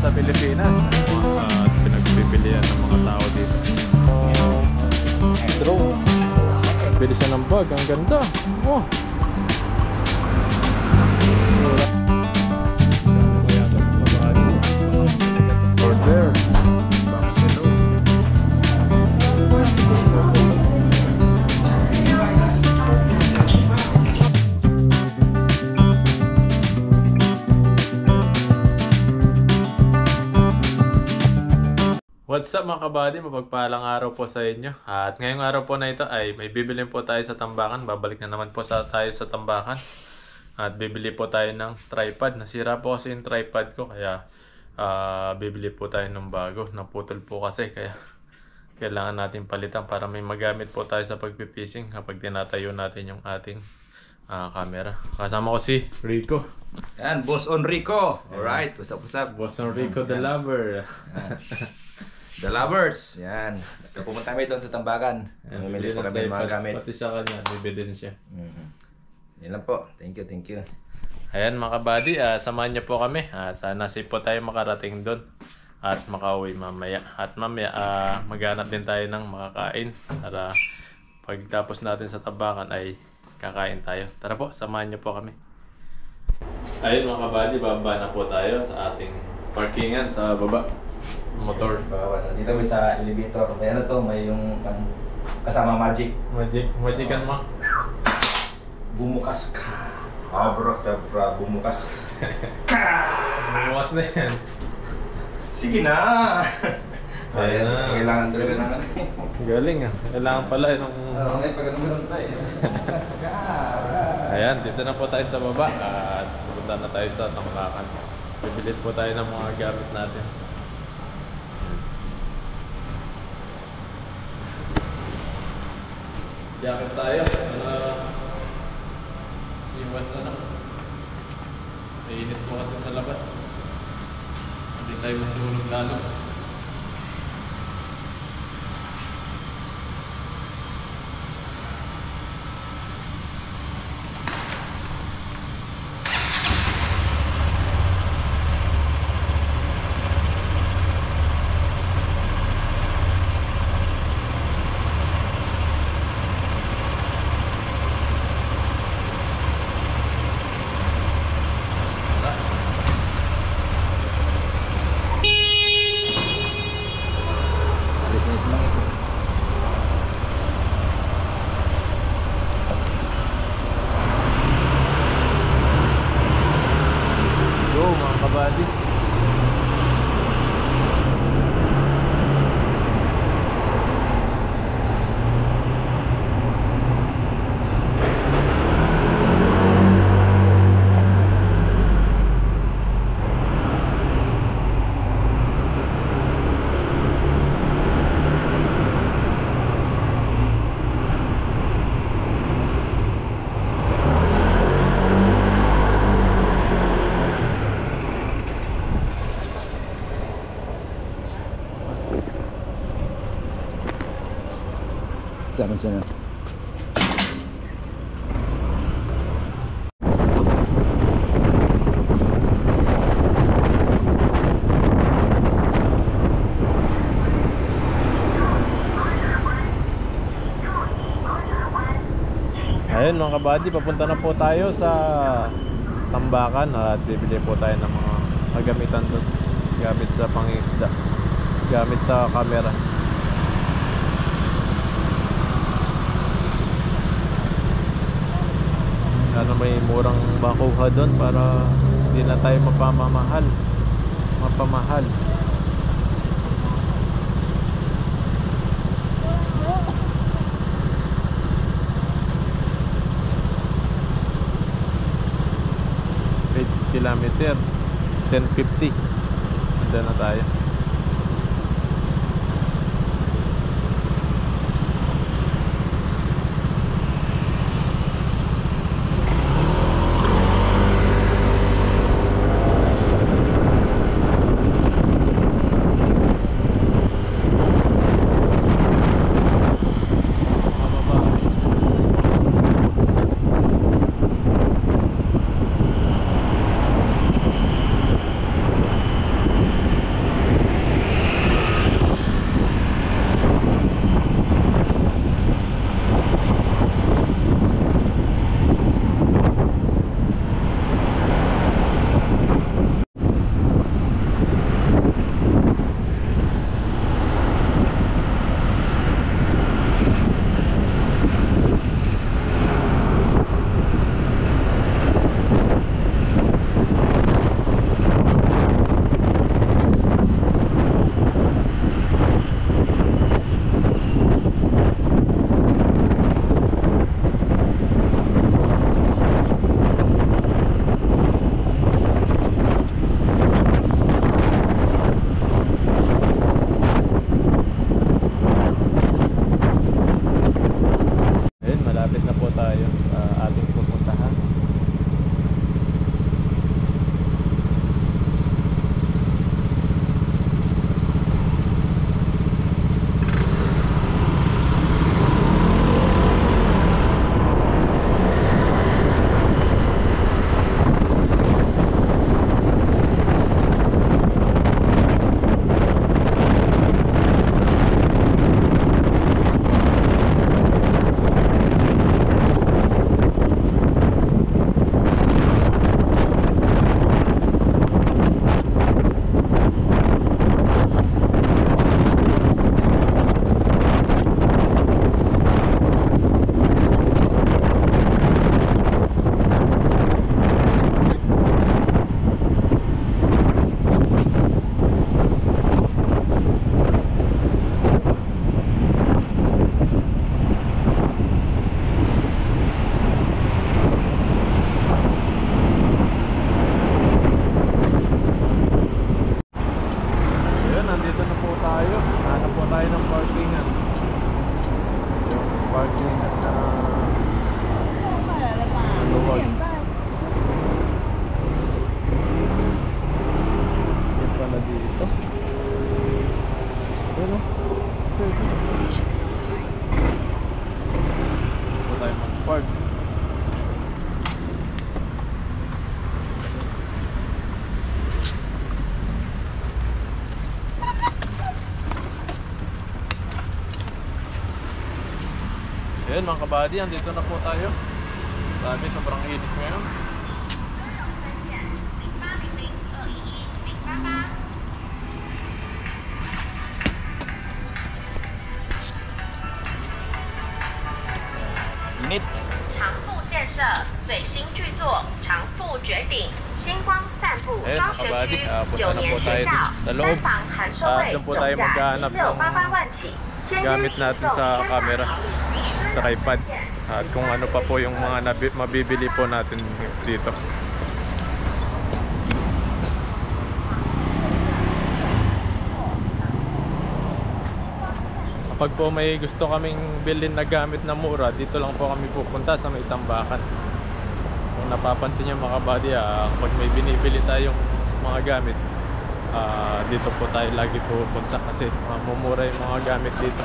sa Pilipinas. Pinagpipilian ng mga tao dito. Drone. Bili siya ng bag. Ang ganda. Oh. Order. What's up mga kabady? Mapagpalang araw po sa inyo. At ngayong araw po na ito ay may bibilin po tayo sa Tambakan. Babalik na naman po tayo sa Tambakan. At bibili po tayo ng tripod. Nasira po kasi yung tripod ko kaya bibili po tayo ng bago. Naputol po kasi kaya kailangan natin palitan para may magamit po tayo sa pagpipising kapag tinatayo natin yung ating camera. Kasama ko si Rico. Yan, Boss on Rico. Alright, what's up, what's up? Boss on Rico, the lover. The lovers. Yan. So pumunta kami doon sa Tambakan. Bumili po kami ng mga gamit. Pati sa kanya, bibili din siya. Yan lang po. Thank you, thank you. Ayan mga kabady, samahan niyo po kami. Sana safe po tayo makarating doon at makauwi mamaya. At mamaya maghanap din tayo ng makakain para pagtapos natin sa Tambakan ay kakain tayo. Tara po, samahan niyo po kami. Ayun mga kabady, bababa na po tayo sa ating parkingan sa baba. Motor. Dito may sa elevator. May ano to, may yung kasama magic. Magican mo. Bumukas ka. Abra, bumukas. Bumukas na yan. Sige na. Ayan na. Kailangan talaga naman. Galing Kailangan pala nung... May pagano'n tayo. Bumukas ka. Ayan, dito na po tayo sa baba at pupunta na tayo sa Tambakan. Bibilit po tayo ng mga gamit natin. Jacket tayo. Iwas na. Nainis po kasi sa labas. Hindi tayo masunog lalo. Kabady. Sama sana. Ayun mga kabady, papunta na po tayo sa Tambakan at bibili po tayo ng mga kagamitan doon. Gamit sa pangisda, gamit sa camera. Sana may murang makuha doon para hindi na tayo mapamahal. Kilometer 1050. Andun na tayo. Yung parking na maluwag. Yan pala dito. Ano? Ito tayo mag-park. Ayan mga kabady, andito na po tayo. Sabi, sobrang init ngayon. Init. 长富建设最新巨作《长富绝顶》，星光散步高学区，9年学校，3房含收位，总价168万起。 gamit natin sa camera, tripod, at kung ano pa po yung mga mabibili po natin dito. Kapag po may gusto kaming bilhin na gamit na mura, dito lang po kami pupunta sa may Tambakan. Kung napapansin nyo mga kabady, kapag may binibili tayong mga gamit, dito po tayo lagi pupunta kasi mamumura yung mga gamit dito.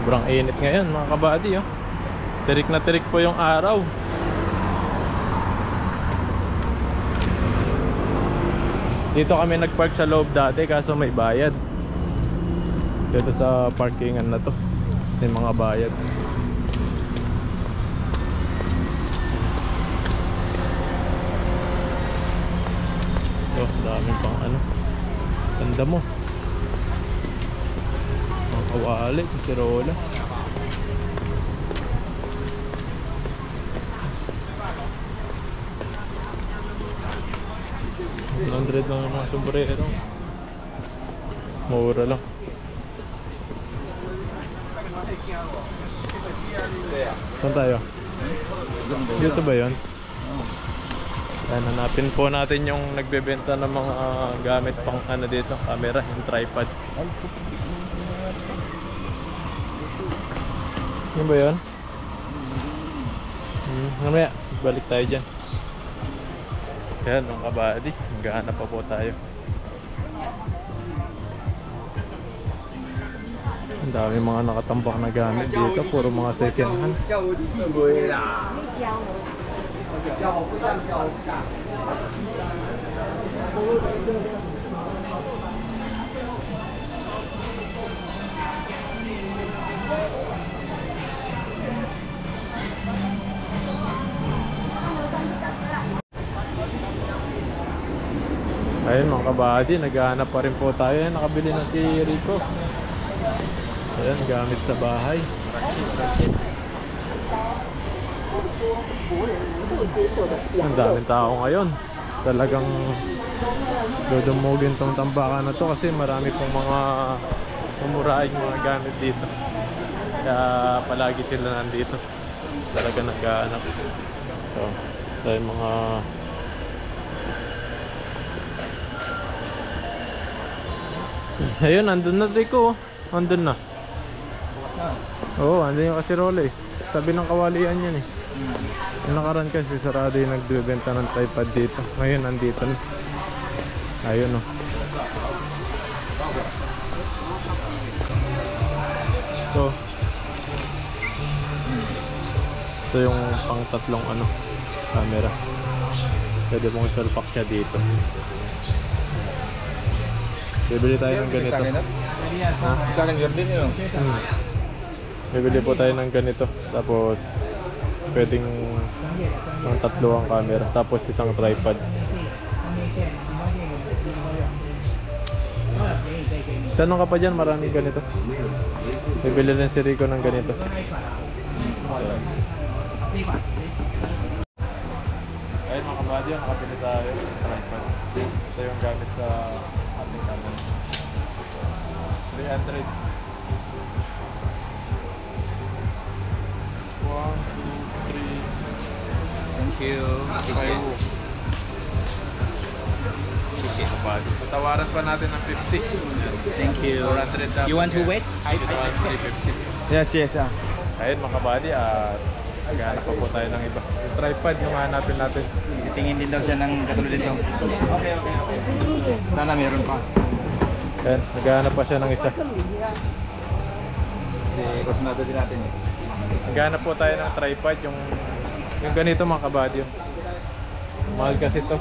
Sobrang init ngayon mga kabady, oh. Tirik na tirik po yung araw. Dito kami nagpark sa loob dati kaso may bayad. Dito sa parkingan na to may mga bayad. Oh, daming pang ano. Ganda mo. Mga kawali, kasirola. $100 lang yung mga sombrero. Mura lang. Saan tayo? Dito ba yun? Ayan, hanapin po natin yung nagbebenta ng mga gamit pang ano dito, camera, yung tripod. Ano ba yun? Mamaya, balik tayo dyan. Ayan, mga kabady, maghahanap pa po tayo. Ang dami mga nakatambak na gamit dito, puro mga second hand. Ayun mga kabady, naghahanap pa rin po tayo. Ayan, nakabili na si Rico. Ayan, gamit sa bahay. Ang daming tao ngayon. Talagang dudumugin tong Tambakan na to kasi marami pong mga mumuraing mga gamit dito. Kaya palagi sila nandito. Talaga naghahanap. So, dahil mga ayun, andun na Rico. Andun na. Oo, andun yung kasirola eh. Tabi ng kawalian yan eh. Yung nakaraan kasi sarado yung nagbibenta ng tripod dito. Ngayon andito na. Ayun oh. Ito yung pang tatlong ano, camera. Pwede mong isalpak siya dito. Bibili tayo ng ganito. Isa lang Jordan yun. Bibili po tayo ng ganito. Tapos pwedeng ng tatlo ang camera. Tapos isang tripod. Tanong ka pa dyan, maraming ganito. Bibili rin si Rico ng ganito. Ayun mga kabady, nakabili tayo ng tripod. Ito yung gamit sa ating camera. 300. 1, 2, 3. Thank you. Kabady. Patawaran pa natin ng 50. Thank you. 400 You want to wait? Dito 350. Yes, yes. Ayun mga kabady, at naghahanap pa po tayo ng iba. Yung tripod, yung hanapin natin. Tingin din daw siya ng katulad nito. Okay. Sana meron pa. Ayan, naghahanap pa siya ng isa. Kasi kusunado din natin eh. Naghahanap po tayo ng tripod, yung ganito mga kabady. Mahal kasi to.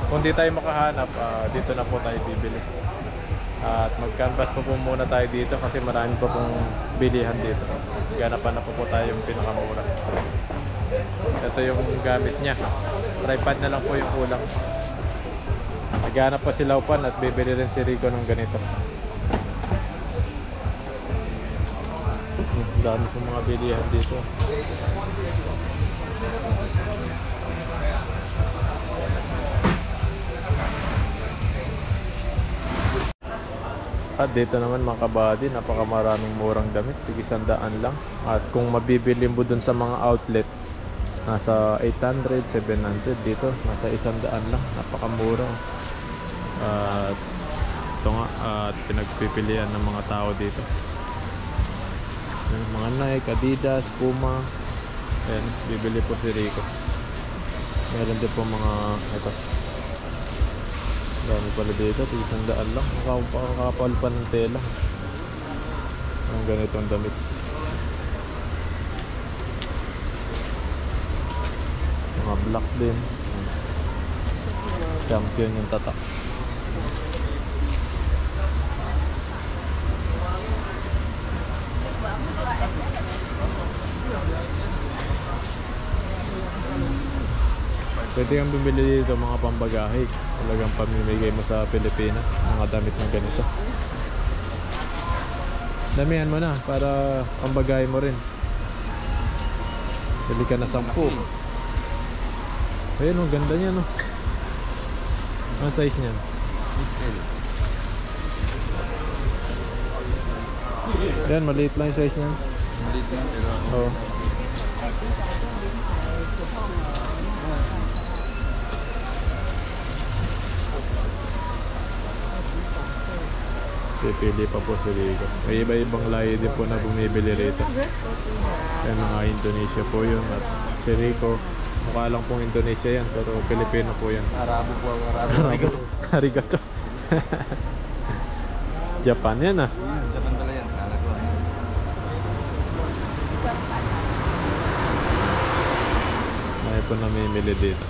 Kung di tayo makahanap, dito na po tayo bibili. At mag-canvas pa po muna tayo dito kasi marami pa pong bilihan dito. Ganapan na po tayo yung pinakamura. Ito yung gamit niya. Tripod na lang po yung kulang. Naghanap pa si Laupan at bibili rin si Rico ng ganito. Dami pong mga bilihan dito. At dito naman mga kabady, napakamaraming murang damit, tig-100 lang. At kung mabibili mo dun sa mga outlet, nasa 800, 700. Dito nasa 100 lang, napakamura. At ito nga, at pinagpipilian ng mga tao dito. Mga Nike, Adidas, Puma. Ayan, bibili po si Rico. Meron din po mga ito. Dami pala dito, 100 lang. Nakakapal pa ng tela. Ang ganitong damit. Mga black din. Champion yung tatak. Pwede kang bumili dito mga pambagahe. Talagang pamimigay mo sa Pilipinas mga damit ng ganito. Damihan mo na para pambagahe mo rin. Bili ka na 10. Ayun, ang ganda niya, no? Ang size niya? XL. Yan, maliit lang yung size niya. Maliit lang pero Oo. Pipili pa po si Rico. May iba-ibang lahi din po na bumibili rito. Yan mga Indonesia po yun. At si Rico, mukha lang pong Indonesia yan, pero Pilipino po yan. Arabo po ang Arabo. Arigato. Japan yan ah. Japan pala yan. Kala ko. May po namimili dito.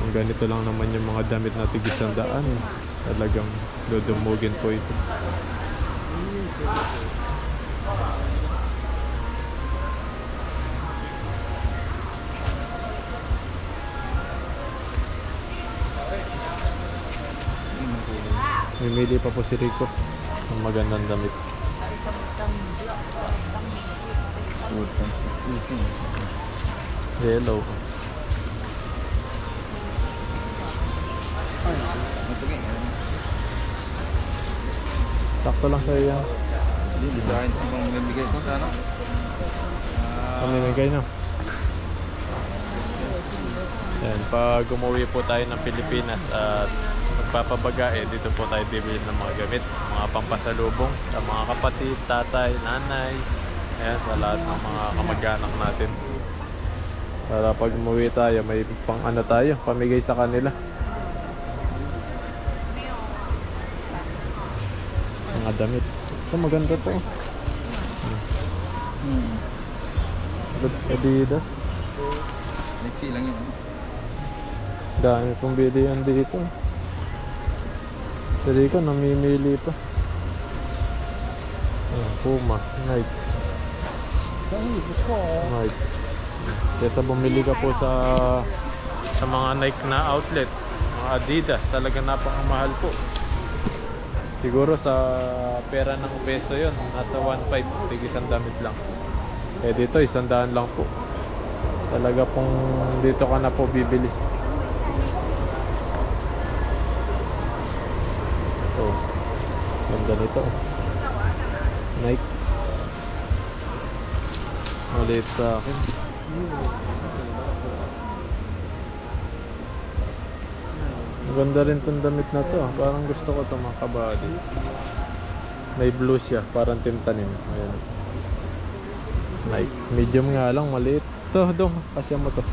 Kung ganito lang naman yung mga damit na tig-100, talagang dudumugin po ito. Mimili pa po si Rico ng magandang damit. Hello. Sakto lang sa'yo yan. Hindi sa akin kung mamimigay ko sana. Pamimigay na. Yan, pag umuwi po tayo ng Pilipinas at magpapabagae, dito po tayo bibili ng mga gamit, mga pampasalubong sa mga kapatid, tatay, nanay, ayan, sa lahat ng mga kamag-anak natin. Para pag umuwi tayo, may pang ano tayo, pamigay sa kanila. Mga damit. Ito maganda to. Adidas. Nixie lang yun. Dami pong bilihan dito. Hindi ko namimili pa. Puma, Nike. Nike. Kesa bumili ka po sa mga Nike na outlet, mga Adidas, talaga napakamahal po. Siguro sa pera ng peso yon, nasa 1.5, tig-isang damit lang. Eh dito 100 lang po. Talaga pong dito ka na po bibili. Oh, ganda nito. Nike. Maliit sa akin. Ganda rin tong damit na to. Parang gusto ko to mga kabady. May blue siya, parang timtanim. Ayan. Like, medium nga lang, maliit. Ito, dong, kasya mo to.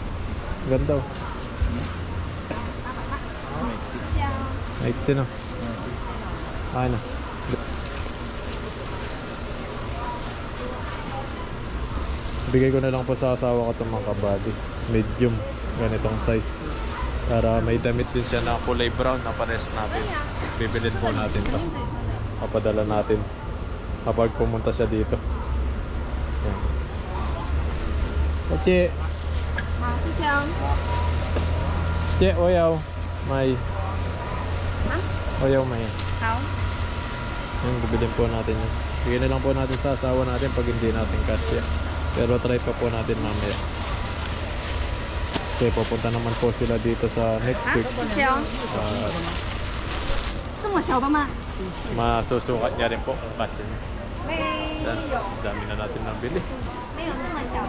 Ganda oh. Maiksi na. Ay na. Bigay ko na lang po sa asawa ko itong mga kabady. Medium, ganitong size. Para may damit din siya na kulay brown na pares natin. Bibilin po natin to. Papadala natin kapag pumunta siya dito. Yan. Oye. Che, oyaw. May. Oyaw, may. Yung bibilin po natin yun. Bigyan na lang po natin sa asawa natin pag hindi natin kasya. Pero try pa po natin mamaya. Okay, pupunta naman po sila dito sa next week. Masusukat niya rin po kung kasya niya. Dami na natin nabili.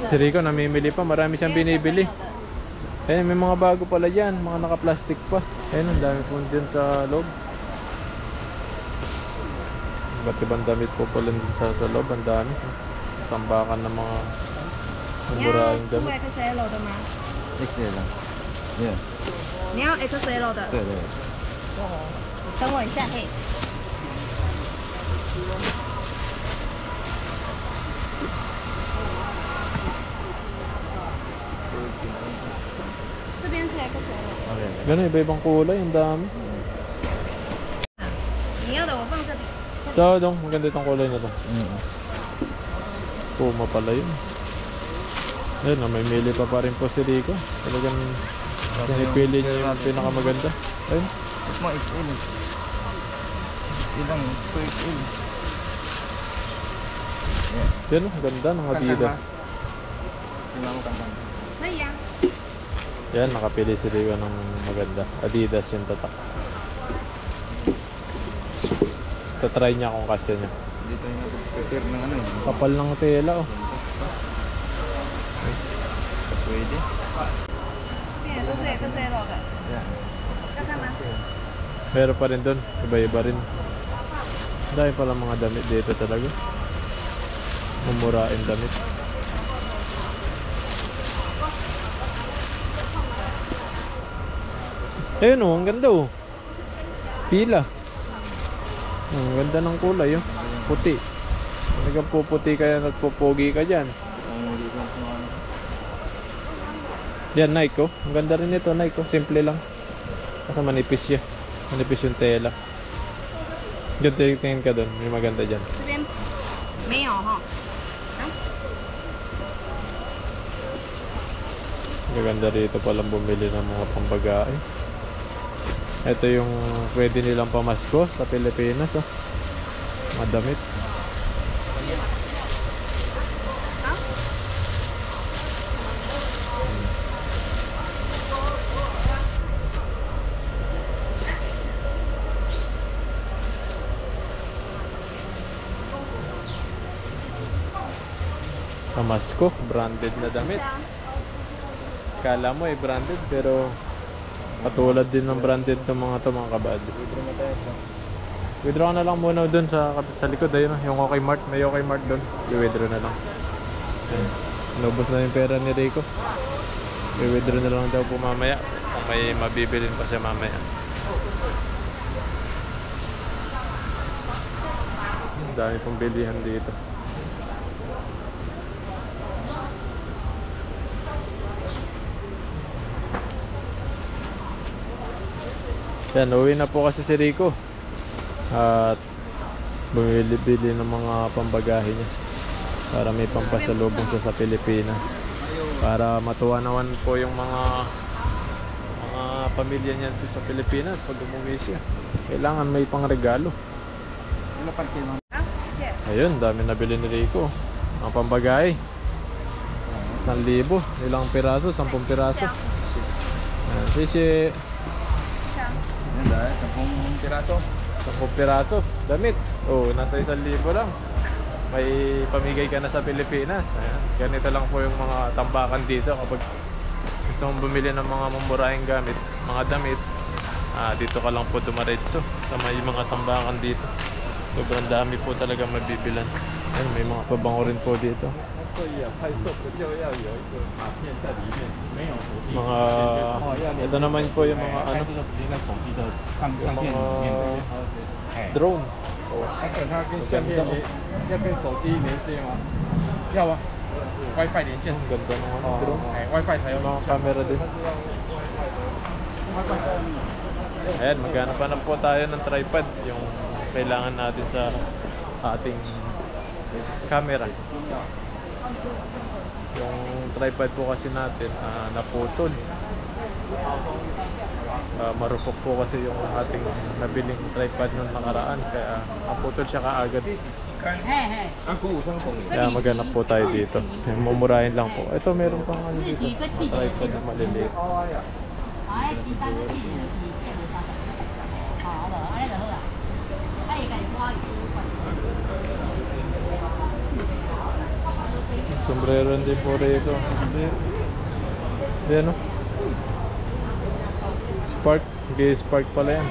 Si Rico namimili pa, marami siyang binibili. Ayun, may mga bago pala dyan, mga naka-plastic pa. Ayun, ang dami po din sa loob. Iba't ibang damit po pala din sa loob, ang dami. Tambakan ng mga muraing damit. XL 啊 Yeah 你要 XL 的。对对等我一下，嘿。这边是 XL。 Okay Ganun, iba-ibang kulay, ang dami. 你要的我放这里。 Ito, dong, maganda itong kulay na to. Puma pala yun. Ayun, may mili pa rin po si Rico. Talagang pinipili niya yung pinakamaganda. Ayun. Ito mo XL Ilang 2XL Yan, ganda ng Adidas. Tingnan mo kantang 可以啊。 Yan, nakapili si Rico ng maganda. Adidas yung tatak. Tatry niya kung kasya niya. Dito yung prepare ng ano Kapal ng tela oh. Pwede 这也都是 XL 的。 Yeah 要看吗？ Meron pa rin doon, iba-iba rin. Dahil pala mga damit dito talaga. Mumurain damit. Ayun oh, ang ganda oh. Pila. Ang ganda ng kulay oh. Puti. Talagang puputi ka yan at pupugi ka dyan. Yan, Nike oh. Ang ganda rin ito, Nike oh. Simple lang. Kasi manipis siya. Manipis yung tela. Diyan, tingin ka doon. May maganda dyan. 这边没有哈。 Maganda rito palang bumili ng mga pambagae. Ito yung pwede nilang pamasko sa Pilipinas oh. Madamit. Pamasko, branded na damit. Kala mo branded pero katulad din ng branded ng mga kabady. Withdraw ka na lang muna dun sa likod. Ayun, yung OK Mart. May OK Mart dun. I-withdraw na lang. Ayun. Inubos na yung pera ni Rico. I-withdraw na lang daw po mamaya. Kung may mabibilin pa siya mamaya. Ang dami pong bilihan dito. Yan, uwi na po kasi si Rico. At bumili-bili ng mga pambagahe niya para may pampasalubong siya sa Pilipinas. Para matuwa naman po yung mga pamilya niya sa Pilipinas pag umuwi siya. Kailangan may pangregalo. Ayun, dami nabili ni Rico. Ang pambagahe 1,000. Ilang piraso? 10 piraso. Ayan, sisi. Yan dahil 10 piraso 10 piraso, damit. Oh, nasa 1,000 lang. May pamigay ka na sa Pilipinas. Ayan. Ganito lang po yung mga tambakan dito kapag gusto mong bumili ng mga mumurahing gamit, mga damit. dito ka lang po dumaretso sa may mga tambakan dito. Sobrang dami po talaga mabibilan. Ayun, may mga pabango rin po dito. Mga ito naman po yung mga ano, yung mga drone. Oh, 而且它跟相片连，要跟手机连接吗？要啊，WiFi 连线。 ang ganda ng ano, drone. 哎，WiFi 才有 Mga camera din. Ayan, maghanap po tayo ng tripod, yung kailangan natin sa ating camera. Yung tripod po kasi natin naputol. Marupok po kasi yung ating nabiling tripod nung nakaraan, kaya naputol siya kaagad. Kaya maghanap po tayo dito. Mumurahin lang po. Ito, meron pang ano dito, tripod na maliliit. Sombrero din po rito. Ayan o. Spark. Spark pala yan.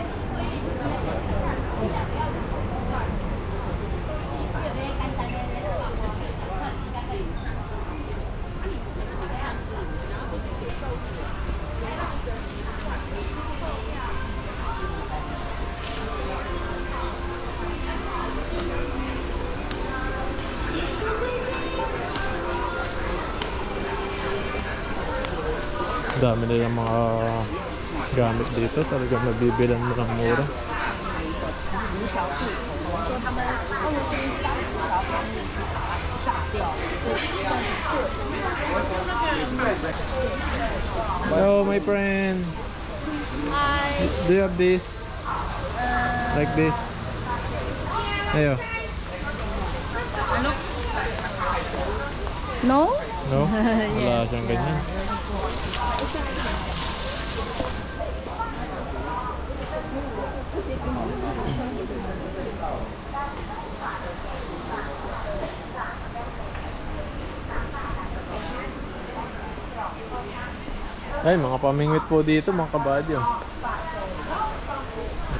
Dami na yung mga gamit dito, talagang mabibilan mo ng mura. Hello, my friend. Hi. Do you have this? Like this? Ayo. No? No? Wala siyang ganyan. Ay, mga pamingwit po dito, mga kabady. Ito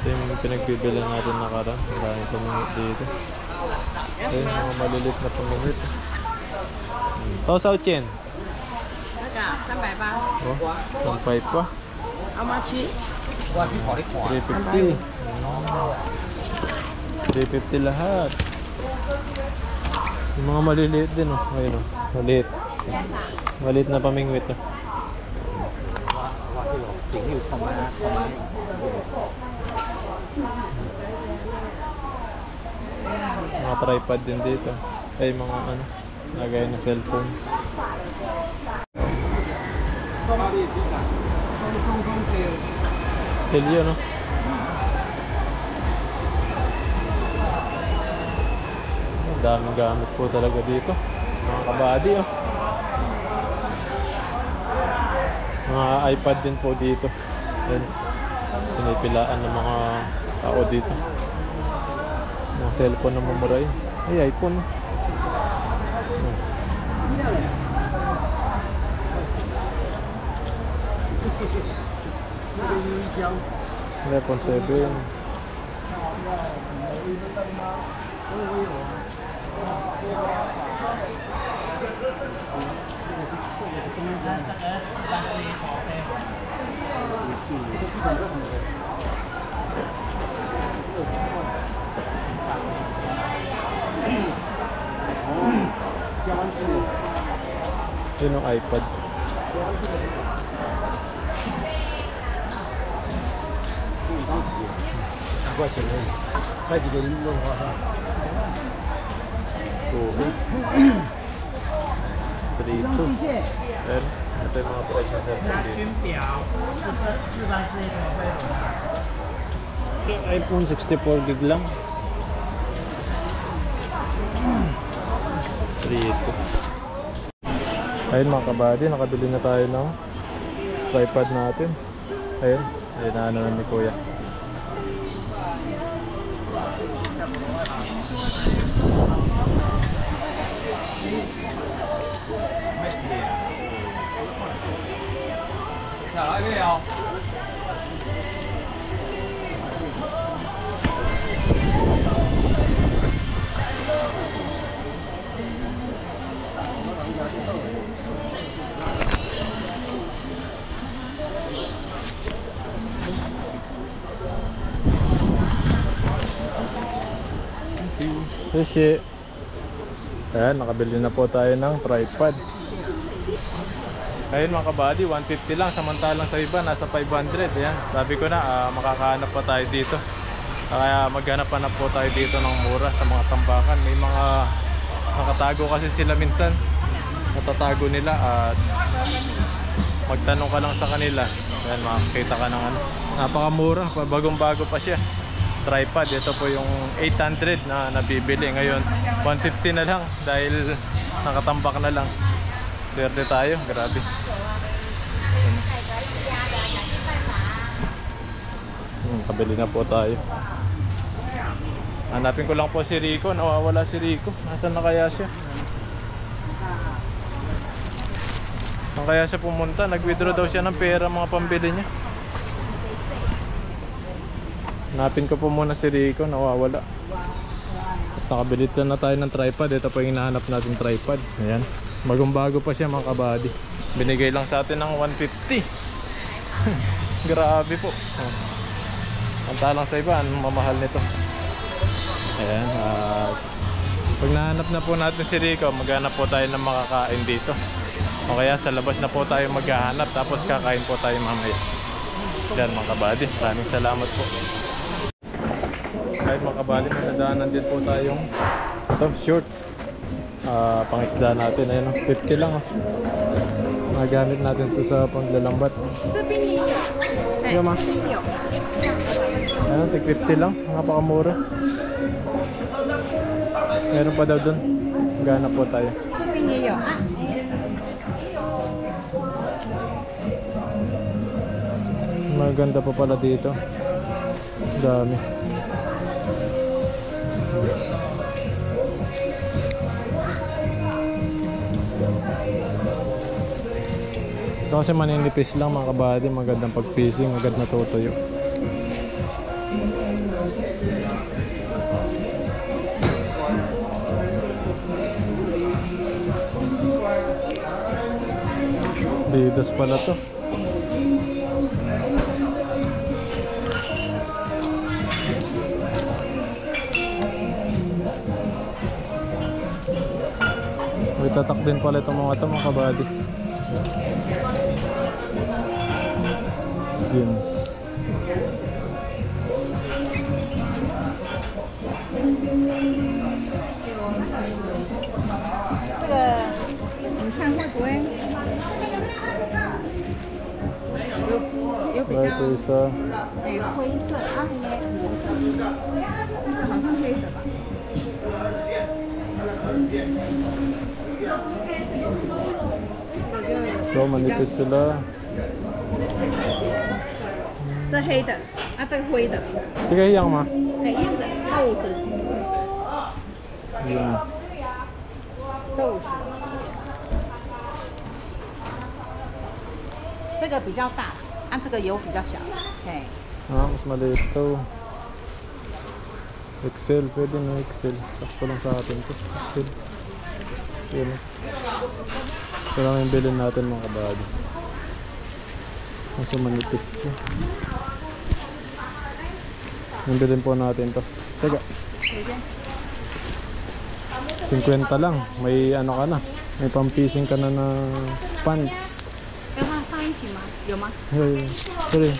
yung pinagbibilan natin nakaraan. Maraming pamingwit dito. Ito yung mga malilit na pamingwit. Tosaw Chen. 那个380。 Oh, 1.5 pa. How much? 350. 350 lahat. Yung mga maliliit din, oh. Ayun, oh. Maliit. Maliit na pamingwit, oh. Mga tripod din dito. Ay, mga ano, lagay na cellphone. Helio, no? Ang daming gamit po talaga dito. Mga kabady, oh. Mga iPad din po dito. Yan. Pinipilaan ng mga tao dito. Mga cellphone na mamuray. Ay, iPhone. iPhone 7. Yun ang iPad. Tubig. 3.2. Ayan. Ito yung mga price na cellphone dito. iPhone 64 gig lang. 3.2. Ayun mga kabady, nakabili na tayo ng tripod natin. Ayun, ayun na ano ni Kuya. Sushi. Ayan, nakabili na po tayo ng tripod. Ayun mga kabady, 150 lang. Samantalang sa iba, nasa 500. Ayan, sabi ko na, makakahanap pa tayo dito. Kaya maghanap pa na po tayo dito ng mura sa mga tambakan. May mga nakatago kasi sila minsan. Natatago nila at magtanong ka lang sa kanila. Ayan, makakita ka ng ano. Napakamura, bagong bago pa siya. Tripod, ito po yung 800 na nabibili. Ngayon 150 na lang dahil nakatambak na lang. Berde tayo, grabe. Kabili na po tayo. Hanapin ko lang po si Rico. Nawawala si Rico. Nasaan na kaya siya? Saan kaya siya pumunta? Nag-withdraw daw siya ng pera, mga pambili niya. Hanapin ko po muna si Rico. Nawawala. Nakabilit na tayo ng tripod. Ito po yung hinahanap natin tripod. Ayan. Bagong bago pa siya mga kabady. Binigay lang sa atin ng 150. Grabe po. Pantalang sa iba, anong mamahal nito. Ayan. Pag nahanap na po natin si Rico, maghanap po tayo ng makakain dito. O kaya sa labas na po tayo maghahanap, tapos kakain po tayo mamaya. Yan mga kabady. Maraming salamat po. Kahit mga kabady, may nadaanan din po tayong ito, short. Pangisda natin, ayun, 50 lang. Magamit natin ito sa panglalambat. Yung ma. Ayun, tig 50 lang. Napakamura. Meron pa daw dun. Gana po tayo. Maganda pa pala dito. Dami. Ito kasi maninipis lang mga kabady. Magandang pag-fishing. Magand natutuyo. Bidas pala to. May tatak din pala itong mga ito mga kabady. Games. Ito isa. So manipis sila. 这黑的，啊，这个灰的， Ito kaya yang ma? 一样的，豆子， Yan. 豆子。这个比较大，按这个油比较小，嘿。 Mas maliit to. Excel, pwede na Excel. Sakto lang sa atin to. Excel. Yan. Ito lang yung bilhin natin mga kabady. Kasi manipis siya. Yung bilhin po natin to. Teka. 50 lang. May ano ka na. May pang-fishing ka na na pants. 要它放一起吗？有吗？ Hey, sorry.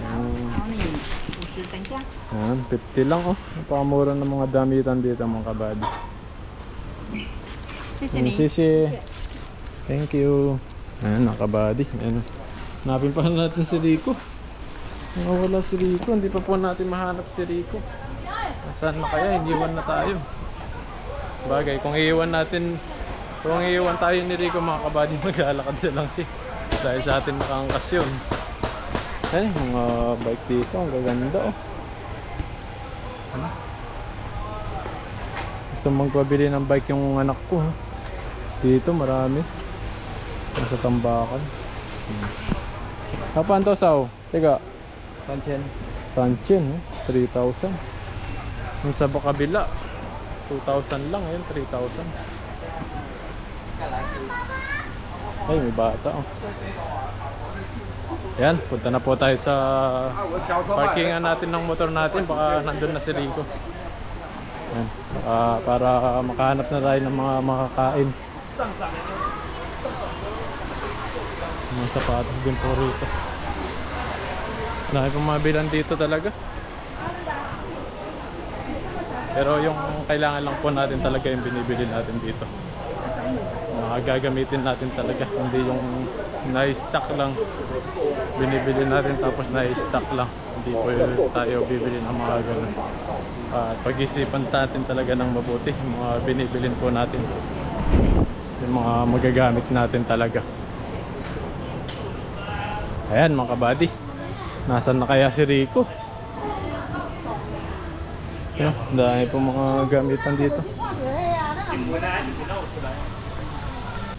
然后你50，等一下。 Ayan, 50 lang oh. Napakamura ng mga damitan dito mga kabady. 谢谢你。 Sisi. Thank you. Ayan, nakabady. Ayan. Hanapin pa natin si Rico. Wala si Rico. Hindi pa po natin mahanap si Rico. Saan na kaya? Iniwan na tayo. Bagay, kung iiwan tayo ni Rico mga kabady, maglalakad na lang siya. Dahil sa atin nakaangkas yun. Ay, mga bike dito. Ang gaganda oh. Gusto magpabili ng bike yung anak ko. Dito marami. Sa tambakan. Kapan to sao? Teka. Sanchen, 3,000. Yung sa kabila 2,000 lang, ayun 3,000. Ay, may bata oh. Yan, punta na po tayo sa parkingan natin ng motor natin. Baka nandun na si Rico. Yan, para makahanap na tayo ng mga makakain. Mga sapatos din po rito. Dahil pong mabilan dito talaga. Pero yung kailangan lang po natin talaga yung binibili natin dito. Gagamitin natin talaga, hindi yung na-stock lang binibili natin tapos na-stock lang. Hindi po tayo bibili ng mga ganun. Pag-isipan natin talaga ng mabuti yung mga binibilin po natin, yung mga magagamit natin talaga. Ayan mga kabady, nasaan na kaya si Rico? Dahil po mga gamitan dito.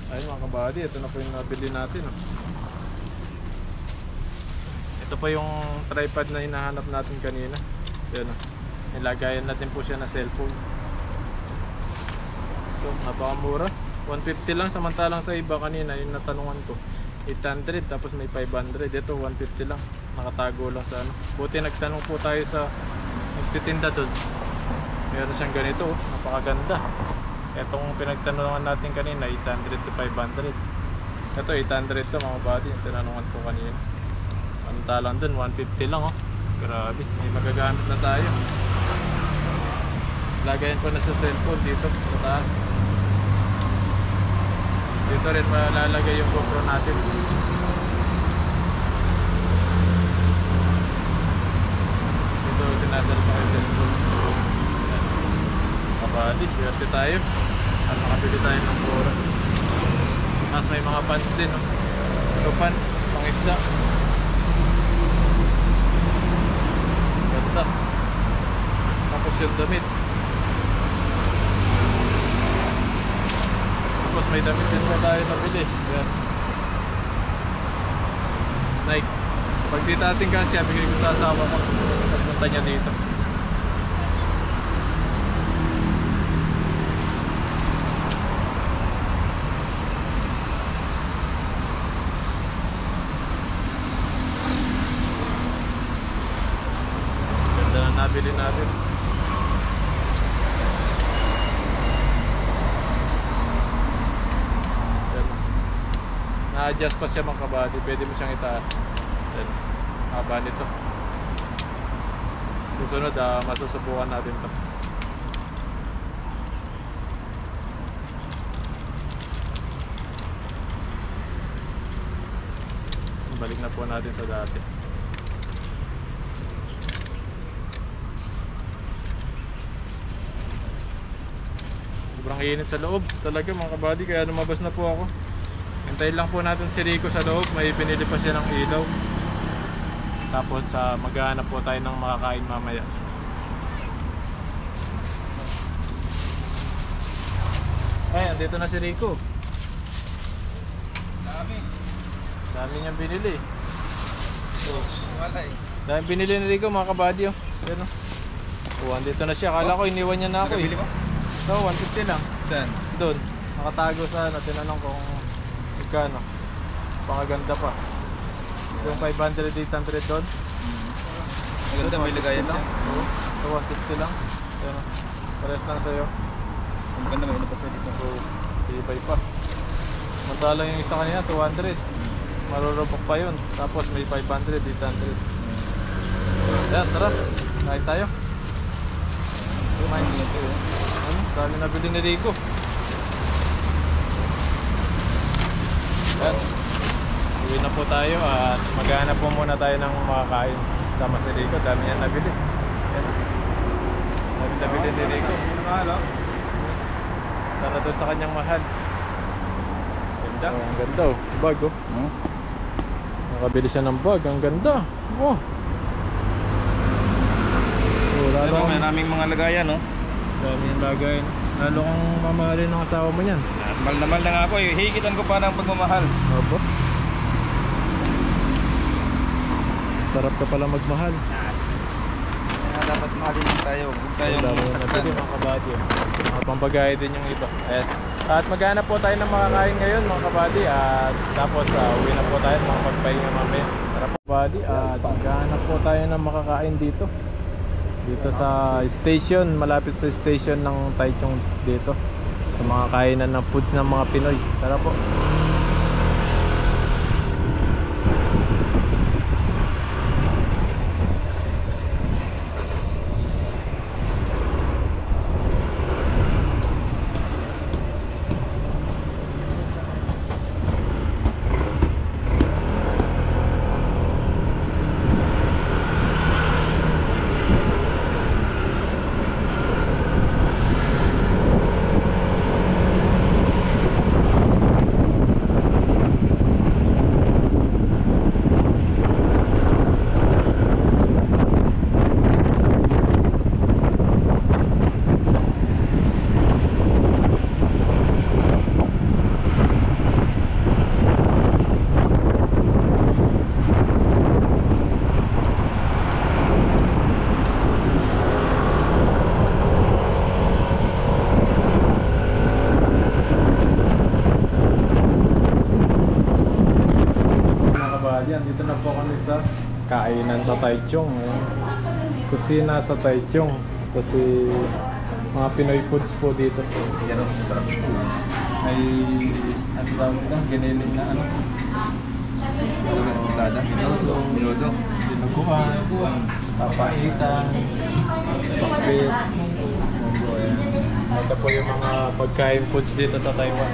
Ayun mga kabady, ito na po yung nabili natin oh. Ito po yung tripod na hinahanap natin kanina. Yan oh. Nilagayan natin po siya na cellphone. Ito, napakamura, 150 lang, samantalang sa iba kanina yung natanungan ko 800 tapos may 500. Ito 150 lang, nakatago lang sa ano. Buti nagtanong po tayo sa nagtitinda doon, meron siyang ganito oh. Napakaganda. Itong pinagtanungan natin kanina 800 to 500. Ito 800 to mga buddy, yung tinanungan ko kanina. Samantalang dun 150 lang oh. Grabe, may magagamit na tayo. Lagayan ko na sa cellphone dito sa taas. Dito rin malalagay yung GoPro natin. Dito sinasal pa yung cellphone. Kabady, swerte tayo at makabili tayo ng pura. Mas may mga pants din oh. Ito pants, pang isda. Ganda. Tapos yung damit. Tapos may damit din po tayo nabili. Yan, Nike. Pag dito ating kasi bigay ko sa asawa ko pagpunta niya dito. Nabili natin. Na-adjust pa siya mga kabady. Pwede mo siyang itaas. Yan. Haba nito. Susunod masusubukan natin ito. Balik na po natin sa dati. Sobrang init sa loob talaga mga kabady, kaya lumabas na po ako. Hintayin lang po natin si Rico sa loob, may pinili pa siya ng ilaw. Tapos maghahanap po tayo ng makakain mamaya. Ay, andito na si Rico. Dami niyang binili. Dami binili ni Rico mga kabady oh. Yan oh. Andito na siya, akala ko iniwan niya na ako eh. So, 150 lang. Saan? Doon. Nakatago sa tinanong ko kung magkano. Pangaganda pa. Yung 500, 800 doon. Maganda, may lagayan siya. So, 150 lang. Yan. Pares lang sa'yo. Maganda, may ano pa siya dito. So, ibay pa. Mantalang yung isa kanina, 200. Marurupok pa yun. Tapos may 500, 800. Yan, tara. Kain tayo. Kumain mo ito. Dami nabili ni Rico. Yan. Uwi na po tayo at maghanap po muna tayo ng makakain. Sama si Rico, dami yan nabili. Yan. Dami nabili ni Rico. Para doon sa kanyang mahal. Ganda. Oh, ang ganda oh. Bag oh. Nakabili siya ng bag, ang ganda. Oh. Pero may naming mga lagayan no. Dami yung lagay. Lalo kong mamahalin ng asawa mo yan. Mahal na mahal na nga ako eh. Higitan ko pa ng pagmamahal. Opo. Sarap ka pala magmahal. Kaya dapat mahalin tayo. Huwag tayong Dami yung saktan. nabili mga kabady. Mga pampagaya din yung iba. Ayan. At maghanap po tayo ng makakain ngayon mga kabady. At tapos uwi na po tayo mga pagpahinga mamaya. Tara po kabady. At maghanap po tayo ng makakain dito. Dito sa station, malapit sa station ng Taichung dito. Sa mga kainan ng foods ng mga Pinoy. Tara po. Dito na po kami sa kainan sa Taichung. Kusina sa Taichung. Kasi mga Pinoy foods po dito. Yan ang masarap. Ay, ano tawag ito? Giniling na ano? Minuto. Dinuguan, papaitan, pakbit. Ito po yung mga pagkain foods dito sa Taiwan.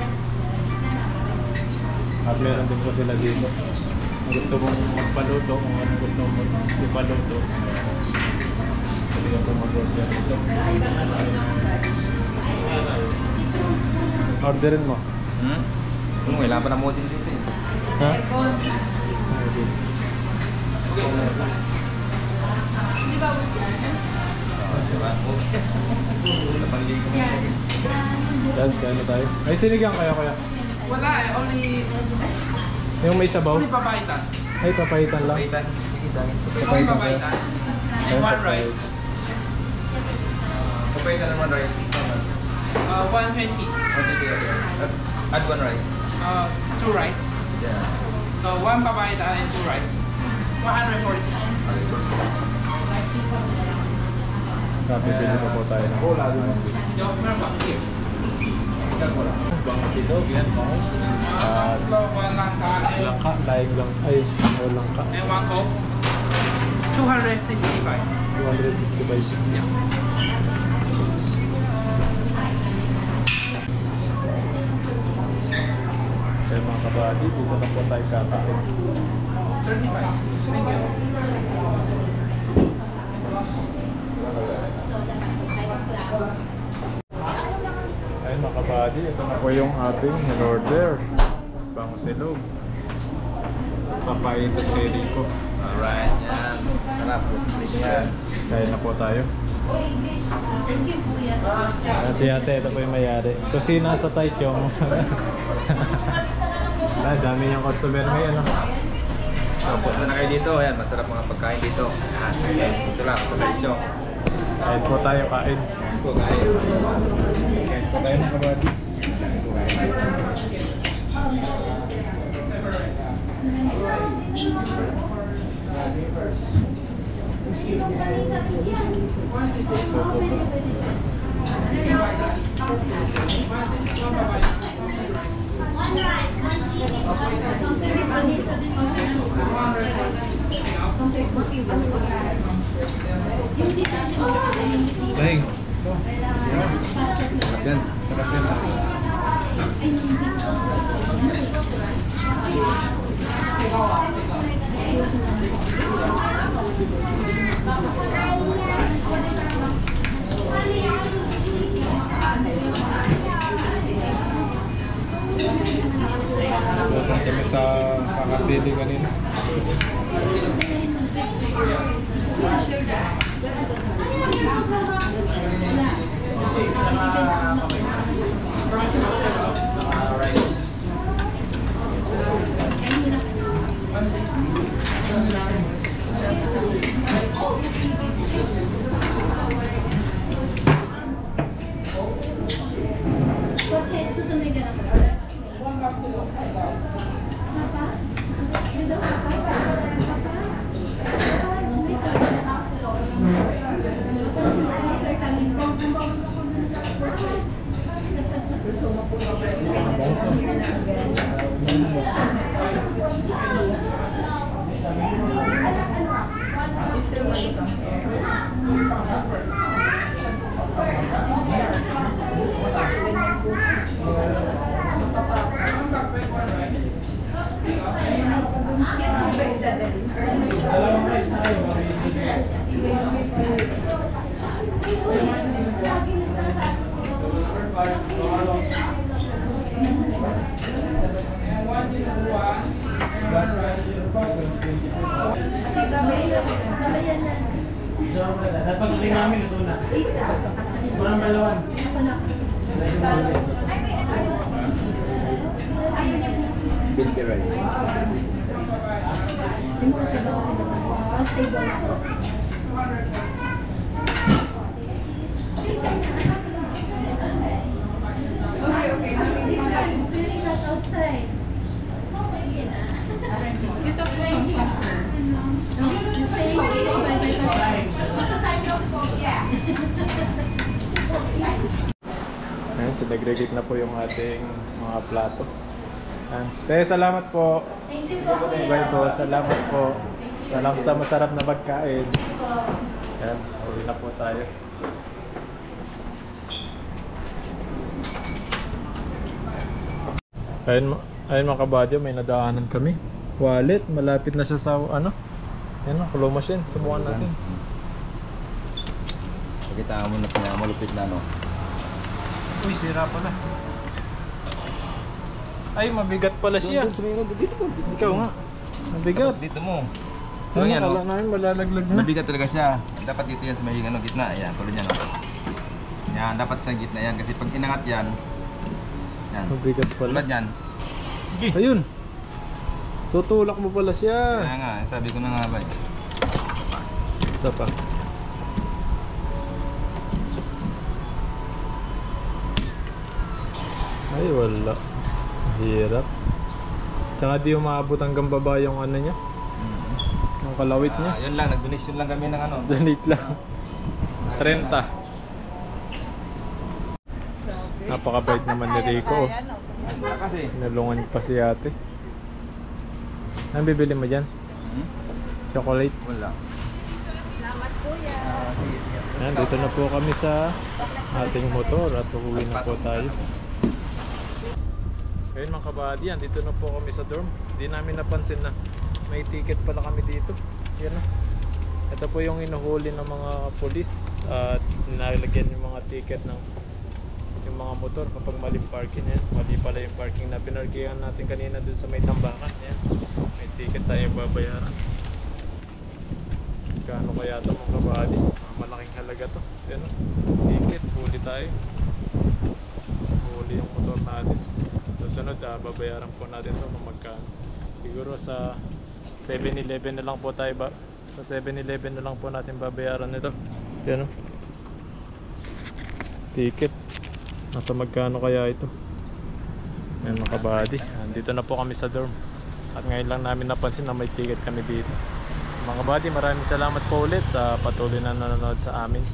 At meron din po sila dito. Kung gusto mong magpaluto, kung ano gusto mong ipaluto, pwede ka pong mag-order dito. Orderin mo. Kailangan pa na modin dito eh. Ha? Diba? Napangligo mo. Yan, kaya na tayo. Ay, sinigang kayo kaya? Wala eh, only Yung may sabaw? papaitan. Ay, papaitan lang. Paitan. Sige sa akin. Only Papaitan kayo? papaitan. Ayun, And one papaitan. rice. Paitan naman rice. 120. Add one rice. Two rice. Yeah. So one papaitan and two rice. 140. Kapipili pa po tayo ng Yo, meron ba? Here. bangsilog, yan, bangus. At One langka langka, laing lang. Ay, o langka. and one coke. 265. 265. Yeah. Kaya mga kabady, dito na po tayo kakain. 35. Thank you. Ayun mga kabady, ito na po yung ating in-order. Bangsilog. Papayat at cherry ko. Alright, yan. Sarap. Gusto yan. Kaya na po tayo. Si ate, ito po yung mayari. Kusina sa Taichung. Ay, dami niyang customer ngayon. So, punta na kayo dito. Ayan, masarap mga pagkain dito. Ayan, dito lang sa Taichung. Kain po tayo, kain. Ayan po, kain. Kain po tayo mga kabady. So, Bang. Yan. Datang kami sa kakabili kanina. Dapat hindi namin ito na. Walang balawan. Bilky rice. Ayun, sinagregate na po yung ating mga plato. Ayan. Te, salamat po. Thank you so much. Bye po, salamat po. Salamat sa masarap na pagkain. Ayan, uwi na po tayo. Ayun mga kabadyo, may nadaanan kami. Wallet, malapit na siya sa ano. Ayan o, claw machine. Subukan natin. Pakita mo na pinakamalupit na ano. Uy, sira pala. Ay, mabigat pala siya. Dito po. Ikaw nga. Mabigat. Dito mo. Ano, Yan, kala namin malalaglag na. Mabigat talaga siya. Dapat dito yan sa may ano, gitna. Ayan, tulad yan. Oh. Yan, dapat sa gitna yan. Kasi pag inangat yan, yan. Mabigat pala. Tulad yan. Ayun. Tutulak mo pala siya. Kaya nga, sabi ko na nga ba. Isa pa. Ay, wala. Hirap. Tsaka di umaabot hanggang baba yung ano niya. Yung kalawit niya. Yun lang, nag-donation lang kami ng ano. Donate lang. 30. Napakabait naman ni Rico. Kasi. Nalungan pa si ate. Anong bibili mo dyan? Chocolate? Wala. Ayan, dito na po kami sa ating motor at uuwi na po tayo. Ayun mga kabady, dito na po kami sa dorm. Hindi namin napansin na may ticket pala kami dito. Yan na. Ito po yung inuhuli ng mga polis at nilalagyan yung mga ticket ng yung mga motor kapag maling parking yan. Mali pala yung parking na pinarkihan natin kanina dun sa may tambakan. Yan. May ticket tayo babayaran. Kano kaya ito mga kabady? Malaking halaga to. Yan o. Ticket, huli tayo. Huli yung motor natin. Susunod, babayaran po natin ito kung magkano. Siguro sa 7-Eleven na lang po tayo sa 7-Eleven na lang po natin babayaran nito. Yan o. Ticket. Nasa magkano kaya ito? Yan mga kabady. Dito na po kami sa dorm. At ngayon lang namin napansin na may ticket kami dito. Mga kabady, maraming salamat po ulit sa patuloy na nanonood sa amin.